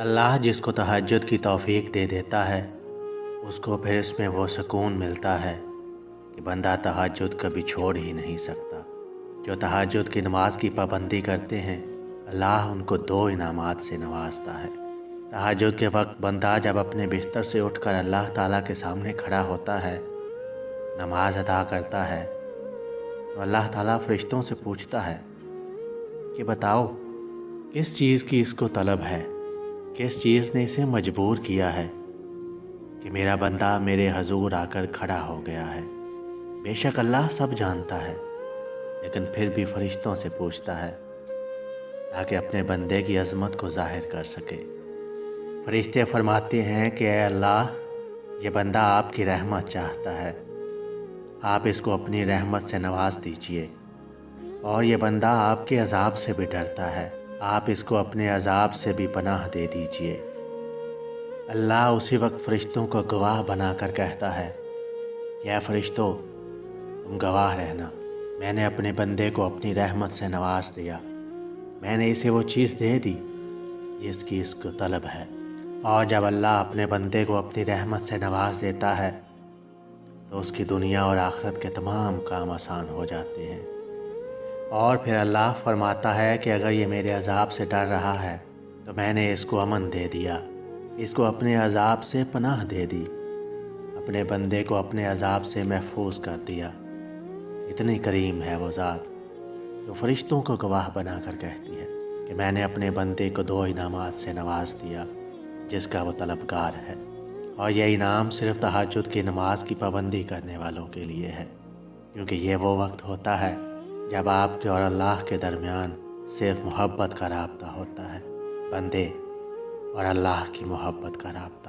अल्लाह जिसको तहज्जुद की तौफ़ीक दे देता है उसको फिर इसमें वो सुकून मिलता है कि बंदा तहज्जुद कभी छोड़ ही नहीं सकता। जो तहज्जुद की नमाज की पाबंदी करते हैं अल्लाह उनको 2 इनामात से नवाजता है। तहज्जुद के वक्त बंदा जब अपने बिस्तर से उठकर अल्लाह ताला के सामने खड़ा होता है, नमाज अदा करता है, तो अल्लाह ताला फरिश्तों से पूछता है कि बताओ किस चीज़ की इसको तलब है, किस चीज़ ने इसे मजबूर किया है कि मेरा बंदा मेरे हजूर आकर खड़ा हो गया है। बेशक अल्लाह सब जानता है, लेकिन फिर भी फरिश्तों से पूछता है ताकि अपने बंदे की अज़मत को ज़ाहिर कर सके। फरिश्ते फरमाते हैं कि ऐ अल्लाह, ये बंदा आपकी रहमत चाहता है, आप इसको अपनी रहमत से नवाज दीजिए। और ये बंदा आपके अज़ाब से भी डरता है, आप इसको अपने अज़ाब से भी पनाह दे दीजिए। अल्लाह उसी वक्त फ़रिश्तों को गवाह बनाकर कहता है, या फ़रिश्तों तुम गवाह रहना, मैंने अपने बंदे को अपनी रहमत से नवाज दिया, मैंने इसे वो चीज़ दे दी जिसकी इसको तलब है। और जब अल्लाह अपने बंदे को अपनी रहमत से नवाज देता है तो उसकी दुनिया और आखिरत के तमाम काम आसान हो जाते हैं। और फिर अल्लाह फरमाता है कि अगर ये मेरे अज़ाब से डर रहा है तो मैंने इसको अमन दे दिया, इसको अपने अज़ाब से पनाह दे दी, अपने बंदे को अपने अज़ाब से महफूज कर दिया। इतनी करीम है वो ज़ात जो फरिश्तों को गवाह बनाकर कहती है कि मैंने अपने बंदे को 2 इनामात से नवाज दिया जिसका वो तलबगार है। और यह इनाम सिर्फ़ तहज्जुद की नमाज की पाबंदी करने वालों के लिए है, क्योंकि ये वो वक्त होता है जब आपके और अल्लाह के दरमियान सिर्फ मोहब्बत का राब्ता होता है, बंदे और अल्लाह की मोहब्बत का राब्ता।